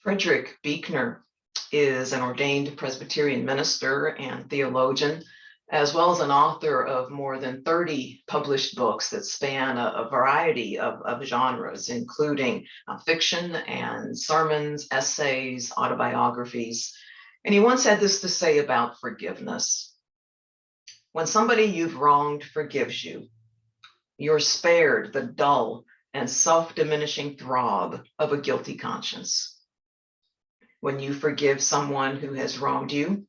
Frederick Beekner is an ordained Presbyterian minister and theologian, as well as an author of more than 30 published books that span a variety of genres, including fiction and sermons, essays, autobiographies. And he once had this to say about forgiveness. When somebody you've wronged forgives you, you're spared the dull and self-diminishing throb of a guilty conscience. When you forgive someone who has wronged you,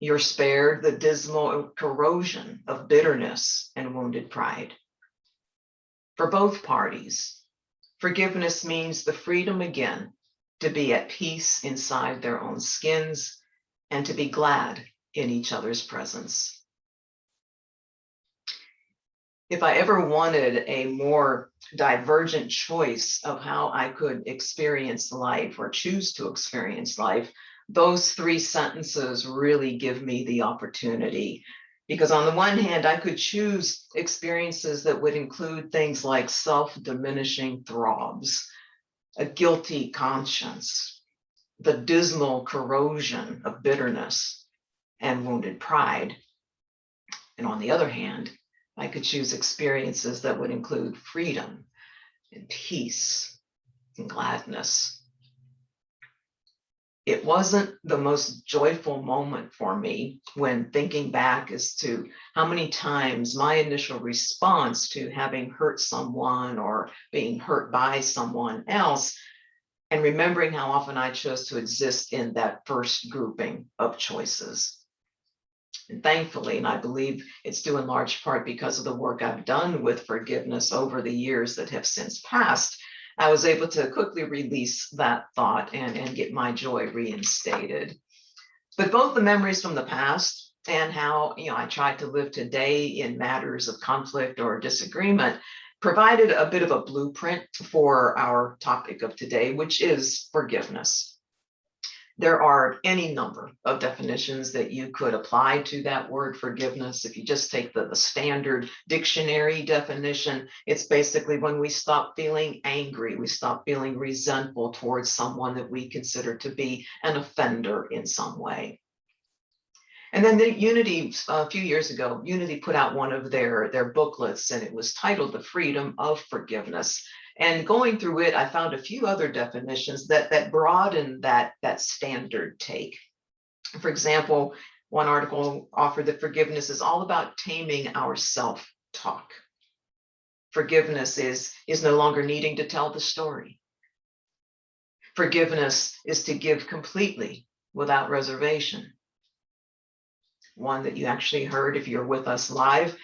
you're spared the dismal corrosion of bitterness and wounded pride. For both parties, forgiveness means the freedom again to be at peace inside their own skins and to be glad in each other's presence. If I ever wanted a more divergent choice of how I could experience life or choose to experience life, those three sentences really give me the opportunity. Because on the one hand, I could choose experiences that would include things like self-diminishing throbs, a guilty conscience, the dismal corrosion of bitterness and wounded pride. And on the other hand, I could choose experiences that would include freedom and peace and gladness. It wasn't the most joyful moment for me when thinking back as to how many times my initial response to having hurt someone or being hurt by someone else, and remembering how often I chose to exist in that first grouping of choices. And thankfully, and I believe it's due in large part because of the work I've done with forgiveness over the years that have since passed, I was able to quickly release that thought and get my joy reinstated. But both the memories from the past and how I tried to live today in matters of conflict or disagreement provided a bit of a blueprint for our topic of today, which is forgiveness. There are any number of definitions that you could apply to that word forgiveness. If you just take the standard dictionary definition, it's basically when we stop feeling angry, we stop feeling resentful towards someone that we consider to be an offender in some way. And then the Unity, a few years ago, Unity put out one of their booklets, and it was titled The Freedom of Forgiveness. And going through it, I found a few other definitions that broaden that standard take. For example, one article offered that forgiveness is all about taming our self-talk. Forgiveness is no longer needing to tell the story. Forgiveness is to give completely without reservation. One that you actually heard if you're with us live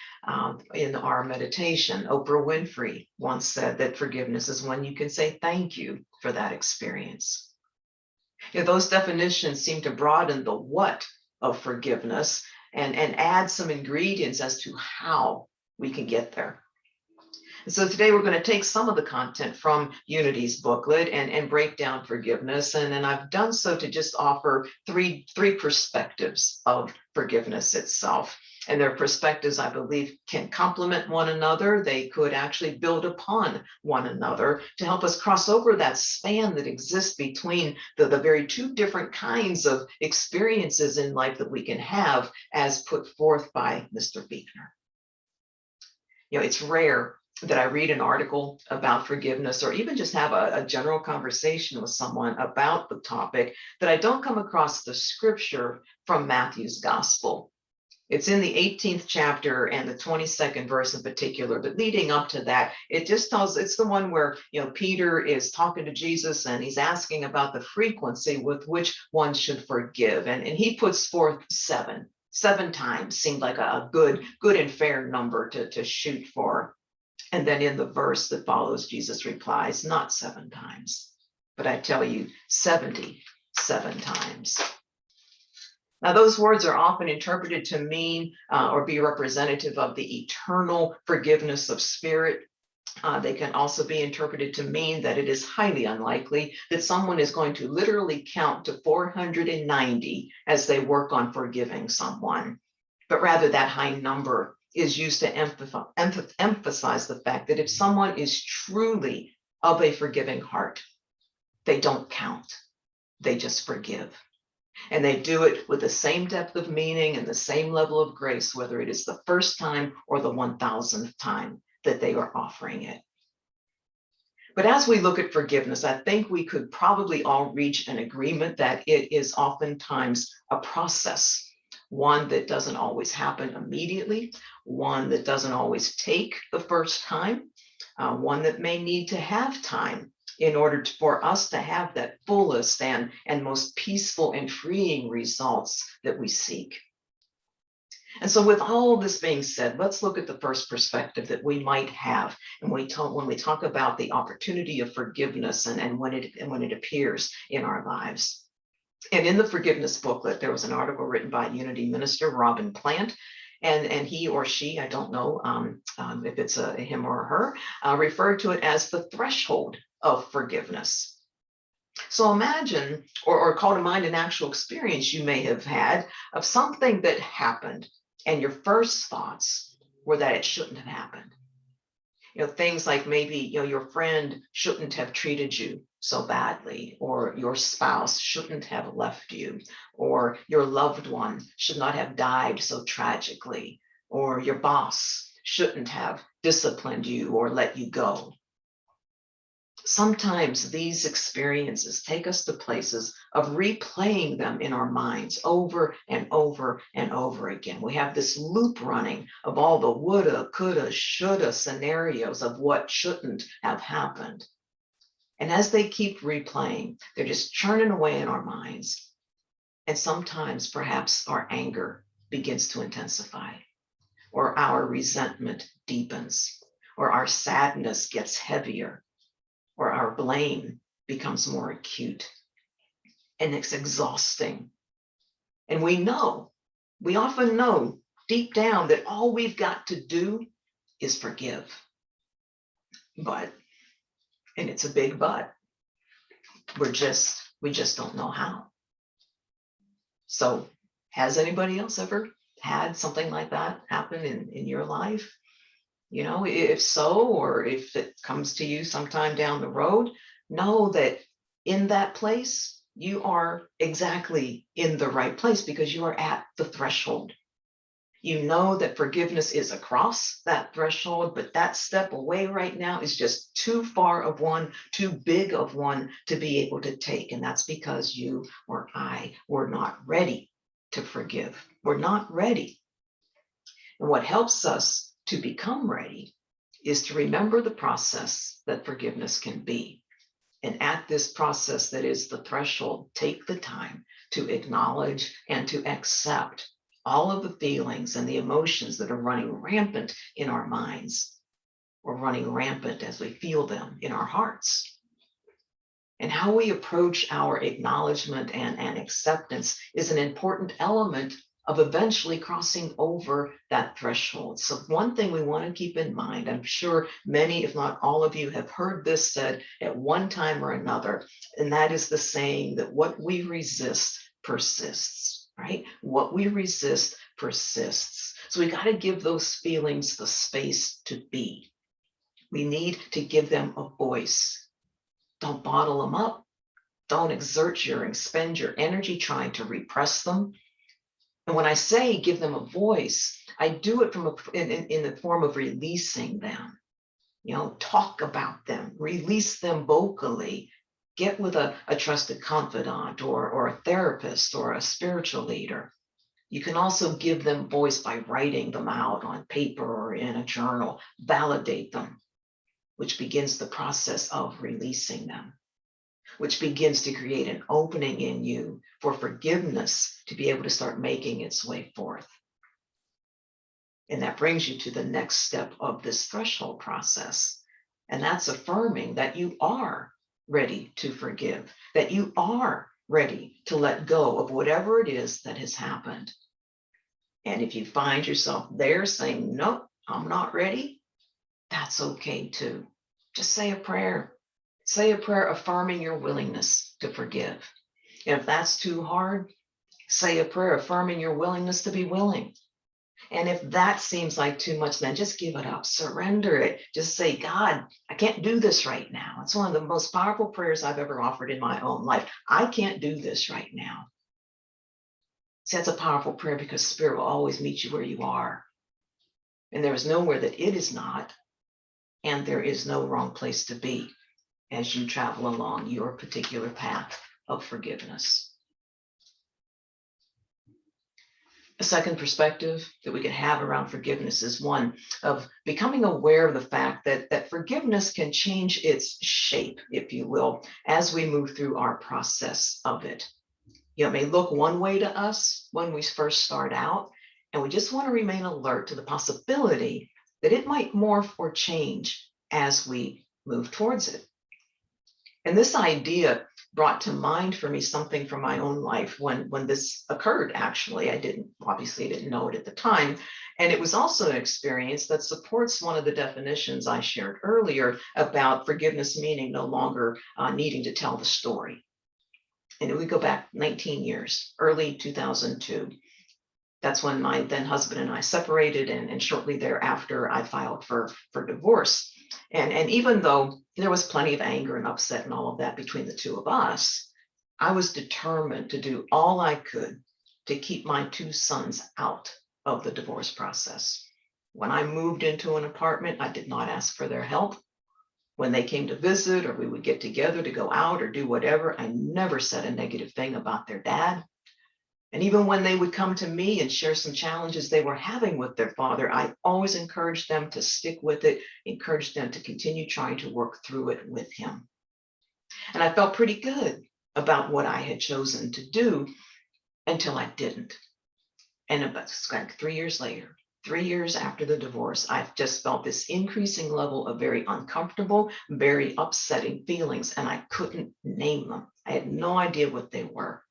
in our meditation. Oprah Winfrey once said that forgiveness is when you can say thank you for that experience. Those definitions seem to broaden the what of forgiveness and add some ingredients as to how we can get there. And so today we're going to take some of the content from Unity's booklet and break down forgiveness. And I've done so to just offer three perspectives of forgiveness itself. And their perspectives, I believe, can complement one another. They could actually build upon one another to help us cross over that span that exists between the very two different kinds of experiences in life that we can have as put forth by Mr. Beekner. It's rare that I read an article about forgiveness or even just have a general conversation with someone about the topic that I don't come across the scripture from Matthew's gospel. It's in the 18th chapter and the 22nd verse in particular, but leading up to that, it just tells, it's the one where, Peter is talking to Jesus and he's asking about the frequency with which one should forgive. And he puts forth seven times seemed like a good and fair number to shoot for. And then in the verse that follows, Jesus replies, not 7 times, but I tell you, 77 times. Now, those words are often interpreted to mean or be representative of the eternal forgiveness of spirit. They can also be interpreted to mean that it is highly unlikely that someone is going to literally count to 490 as they work on forgiving someone, but rather that high number is used to emphasize the fact that if someone is truly of a forgiving heart, they don't count. They just forgive. And they do it with the same depth of meaning and the same level of grace, whether it is the first time or the 1000th time that they are offering it. But as we look at forgiveness, I think we could probably all reach an agreement that it is oftentimes a process, one that doesn't always happen immediately, one that doesn't always take the first time, one that may need to have time in order for us to have that fullest and most peaceful and freeing results that we seek. And so with all this being said, let's look at the first perspective that we might have when we talk about the opportunity of forgiveness and when it appears in our lives. And in the forgiveness booklet, there was an article written by Unity minister Robin Plant, and he or she, I don't know if it's a him or her, referred to it as the threshold of forgiveness. So imagine or call to mind an actual experience you may have had of something that happened, and your first thoughts were that it shouldn't have happened. Things like maybe, your friend shouldn't have treated you so badly, or your spouse shouldn't have left you, or your loved one should not have died so tragically, or your boss shouldn't have disciplined you or let you go. Sometimes these experiences take us to places of replaying them in our minds over and over and over again. We have this loop running of all the woulda, coulda, shoulda scenarios of what shouldn't have happened. And as they keep replaying, they're just churning away in our minds. And sometimes perhaps our anger begins to intensify, or our resentment deepens, or our sadness gets heavier, or our blame becomes more acute, and it's exhausting. And we often know deep down that all we've got to do is forgive. But, and it's a big but, we just don't know how. So has anybody else ever had something like that happen in your life? If so, or if it comes to you sometime down the road, know that in that place, you are exactly in the right place because you are at the threshold. You know that forgiveness is across that threshold, but that step away right now is just too far of one, too big of one to be able to take. And that's because you or I were not ready to forgive. We're not ready. And what helps us to become ready is to remember the process that forgiveness can be. And at this process that is the threshold, take the time to acknowledge and to accept all of the feelings and the emotions that are running rampant in our minds, or running rampant as we feel them in our hearts. And how we approach our acknowledgement and acceptance is an important element of eventually crossing over that threshold. So one thing we want to keep in mind, I'm sure many, if not all of you, have heard this said at one time or another, and that is the saying that what we resist persists, right? What we resist persists. So we got to give those feelings the space to be. We need to give them a voice. Don't bottle them up. Don't expend your energy trying to repress them. And when I say give them a voice, I do it in the form of releasing them. Talk about them, release them vocally. Get with a trusted confidant or a therapist or a spiritual leader. You can also give them voice by writing them out on paper or in a journal. Validate them, which begins the process of releasing them, which begins to create an opening in you for forgiveness to be able to start making its way forth. And that brings you to the next step of this threshold process. And that's affirming that you are ready to forgive, that you are ready to let go of whatever it is that has happened. And if you find yourself there saying, nope, I'm not ready, that's okay too. Just say a prayer. Say a prayer affirming your willingness to forgive. And if that's too hard, say a prayer affirming your willingness to be willing. And if that seems like too much, then just give it up, surrender it. Just say, God, I can't do this right now. now. It's one of the most powerful prayers I've ever offered in my own life. I can't do this right now. See, that's a powerful prayer because Spirit will always meet you where you are. And there is nowhere that it is not, and there is no wrong place to be as you travel along your particular path of forgiveness. A second perspective that we can have around forgiveness is one of becoming aware of the fact that forgiveness can change its shape, if you will, as we move through our process of it. It may look one way to us when we first start out, and we just want to remain alert to the possibility that it might morph or change as we move towards it. And this idea brought to mind for me something from my own life when this occurred, actually. I obviously didn't know it at the time. And it was also an experience that supports one of the definitions I shared earlier about forgiveness meaning no longer needing to tell the story. And we go back 19 years, early 2002. That's when my then husband and I separated, and shortly thereafter, I filed for divorce. And even though there was plenty of anger and upset and all of that between the two of us, I was determined to do all I could to keep my two sons out of the divorce process. When I moved into an apartment, I did not ask for their help. When they came to visit or we would get together to go out or do whatever, I never said a negative thing about their dad. And even when they would come to me and share some challenges they were having with their father, I always encouraged them to stick with it, encouraged them to continue trying to work through it with him. And I felt pretty good about what I had chosen to do until I didn't. And about like 3 years later, 3 years after the divorce, I've just felt this increasing level of very uncomfortable, very upsetting feelings, and I couldn't name them. I had no idea what they were.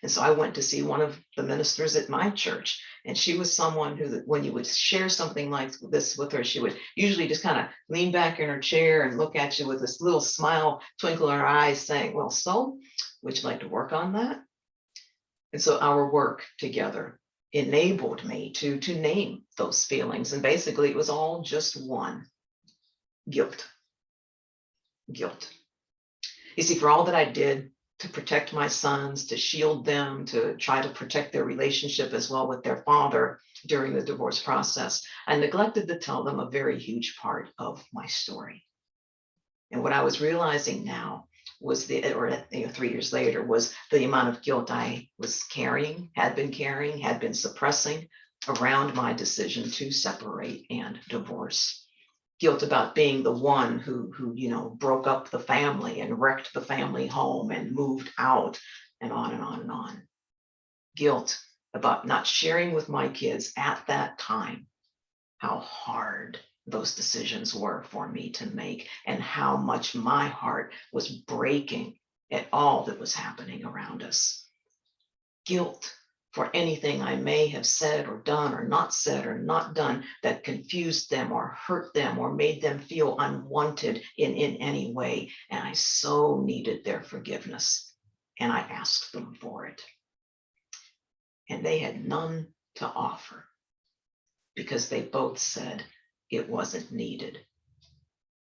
And so I went to see one of the ministers at my church, and she was someone who, when you would share something like this with her, she would usually just kind of lean back in her chair and look at you with this little smile, twinkle in her eyes, saying, "Well, so would you like to work on that?" And so our work together enabled me to name those feelings. And basically, it was all just one: guilt. Guilt. You see, for all that I did to protect my sons, to shield them, to try to protect their relationship as well with their father during the divorce process, I neglected to tell them a very huge part of my story. And what I was realizing now was 3 years later, was the amount of guilt I was carrying, had been suppressing around my decision to separate and divorce. Guilt about being the one who broke up the family and wrecked the family home and moved out, and on and on and on. Guilt about not sharing with my kids at that time how hard those decisions were for me to make, and how much my heart was breaking at all that was happening around us. Guilt for anything I may have said or done or not done that confused them or hurt them or made them feel unwanted in any way. And I so needed their forgiveness, and I asked them for it. And they had none to offer, because they both said it wasn't needed.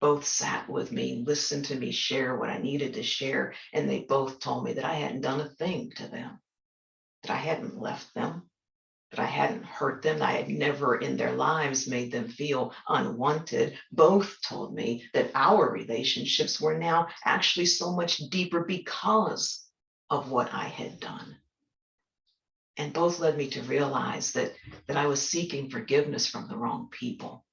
Both sat with me, listened to me share what I needed to share, and they both told me that I hadn't done a thing to them, that I hadn't left them, that I hadn't hurt them, that I had never in their lives made them feel unwanted. Both told me that our relationships were now actually so much deeper because of what I had done. And both led me to realize that I was seeking forgiveness from the wrong people,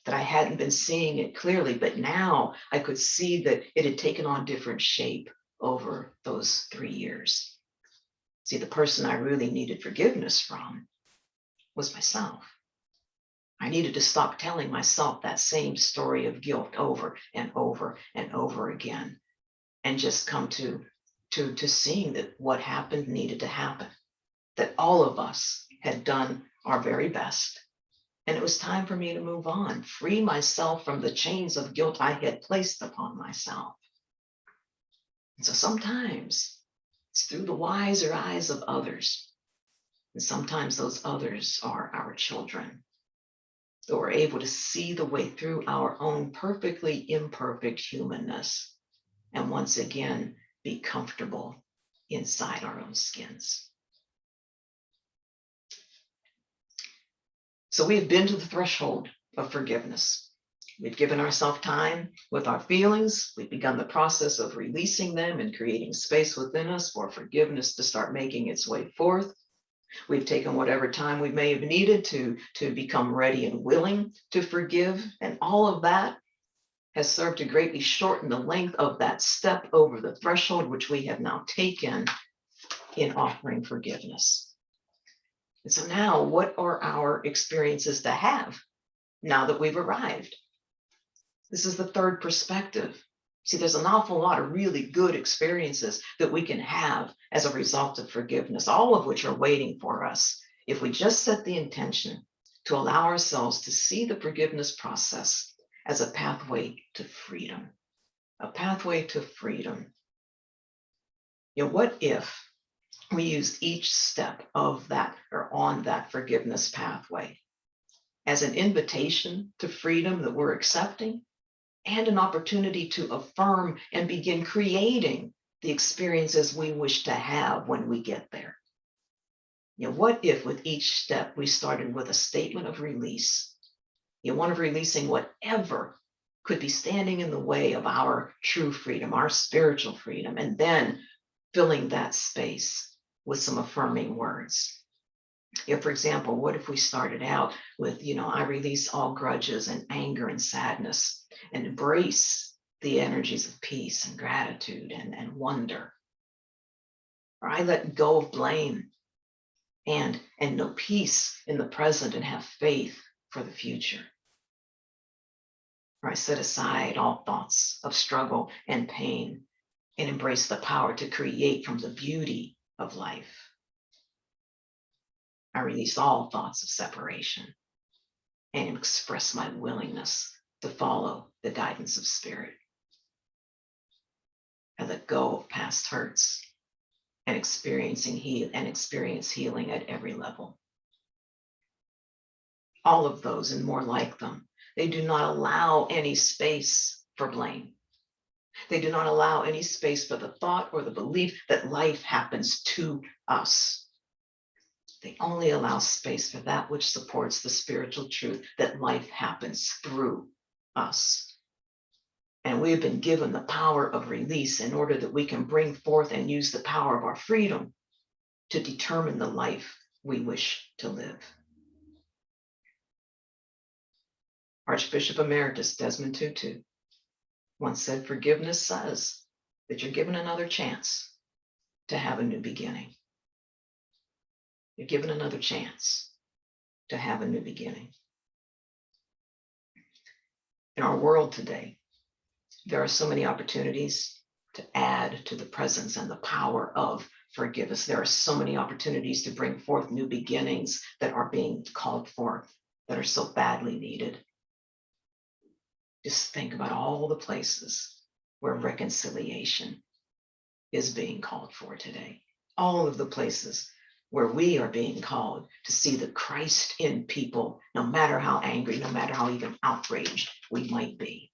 that I hadn't been seeing it clearly, but now I could see that it had taken on different shape over those 3 years. See, the person I really needed forgiveness from was myself. I needed to stop telling myself that same story of guilt over and over and over again, and just come to seeing that what happened needed to happen, that all of us had done our very best. And it was time for me to move on, free myself from the chains of guilt I had placed upon myself. And so sometimes it's through the wiser eyes of others. And sometimes those others are our children. that we're able to see the way through our own perfectly imperfect humanness and once again be comfortable inside our own skins. So we have been to the threshold of forgiveness. We've given ourselves time with our feelings. We've begun the process of releasing them and creating space within us for forgiveness to start making its way forth. We've taken whatever time we may have needed to become ready and willing to forgive. And all of that has served to greatly shorten the length of that step over the threshold, which we have now taken in offering forgiveness. And so now, what are our experiences to have now that we've arrived? This is the third perspective. See, there's an awful lot of really good experiences that we can have as a result of forgiveness, all of which are waiting for us if we just set the intention to allow ourselves to see the forgiveness process as a pathway to freedom, a pathway to freedom. You know, what if we used each step of that or on that forgiveness pathway as an invitation to freedom that we're accepting, and an opportunity to affirm and begin creating the experiences we wish to have when we get there? You know, what if with each step we started with a statement of release? You know, one of releasing whatever could be standing in the way of our true freedom, our spiritual freedom, and then filling that space with some affirming words. You know, for example, what if we started out with, I release all grudges and anger and sadness and embrace the energies of peace and gratitude and wonder. Or I let go of blame and know peace in the present and have faith for the future. Or I set aside all thoughts of struggle and pain and embrace the power to create from the beauty of life. I release all thoughts of separation and express my willingness to follow the guidance of spirit. I let go of past hurts and experience healing at every level. All of those and more like them, they do not allow any space for blame. They do not allow any space for the thought or the belief that life happens to us. They only allow space for that which supports the spiritual truth that life happens through us. And we have been given the power of release in order that we can bring forth and use the power of our freedom to determine the life we wish to live. Archbishop Emeritus Desmond Tutu once said, forgiveness says that you're given another chance to have a new beginning. You're given another chance to have a new beginning. In our world today, there are so many opportunities to add to the presence and the power of forgiveness. There are so many opportunities to bring forth new beginnings that are being called for, that are so badly needed. Just think about all the places where reconciliation is being called for today. All of the places where we are being called to see the Christ in people, no matter how angry, no matter how even outraged we might be.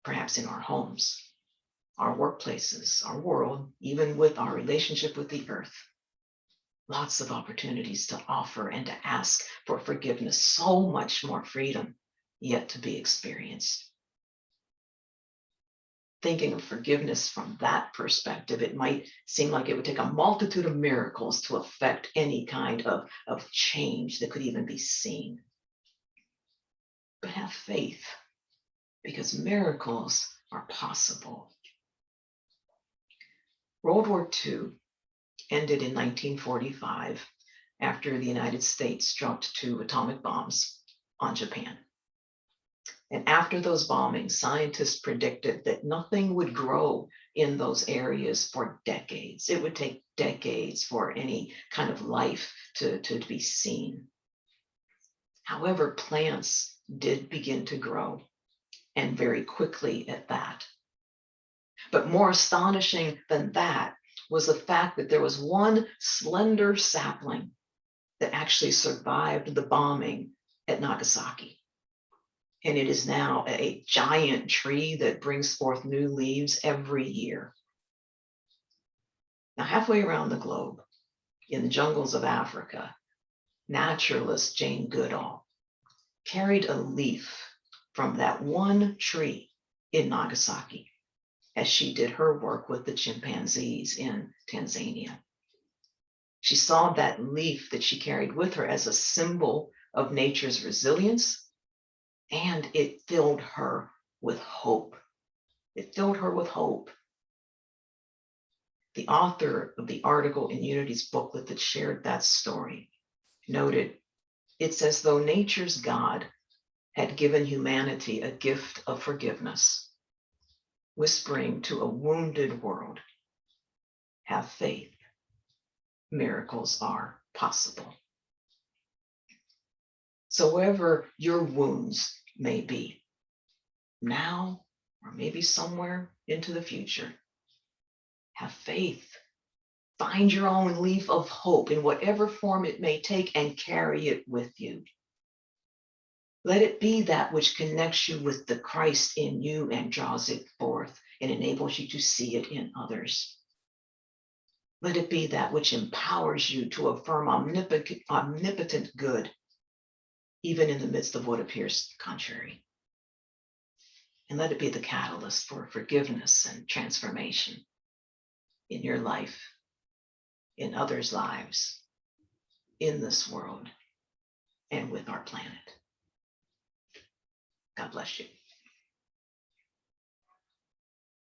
Perhaps in our homes, our workplaces, our world, even with our relationship with the earth. Lots of opportunities to offer and to ask for forgiveness, so much more freedom yet to be experienced. Thinking of forgiveness from that perspective, it might seem like it would take a multitude of miracles to affect any kind of change that could even be seen. But have faith, because miracles are possible. World War II ended in 1945 after the United States dropped 2 atomic bombs on Japan. And after those bombings, scientists predicted that nothing would grow in those areas for decades. It would take decades for any kind of life to be seen. However, plants did begin to grow, and very quickly at that. But more astonishing than that was the fact that there was one slender sapling that actually survived the bombing at Nagasaki. And it is now a giant tree that brings forth new leaves every year. Now, halfway around the globe, in the jungles of Africa, naturalist Jane Goodall carried a leaf from that one tree in Nagasaki as she did her work with the chimpanzees in Tanzania. She saw that leaf that she carried with her as a symbol of nature's resilience, and it filled her with hope. It filled her with hope. The author of the article in Unity's booklet that shared that story noted, it's as though nature's God had given humanity a gift of forgiveness, whispering to a wounded world, have faith, miracles are possible. So wherever your wounds may be, now or maybe somewhere into the future, have faith. Find your own leaf of hope in whatever form it may take and carry it with you. Let it be that which connects you with the Christ in you and draws it forth and enables you to see it in others. Let it be that which empowers you to affirm omnipotent good, even in the midst of what appears contrary. And let it be the catalyst for forgiveness and transformation in your life, in others' lives, in this world, and with our planet. God bless you.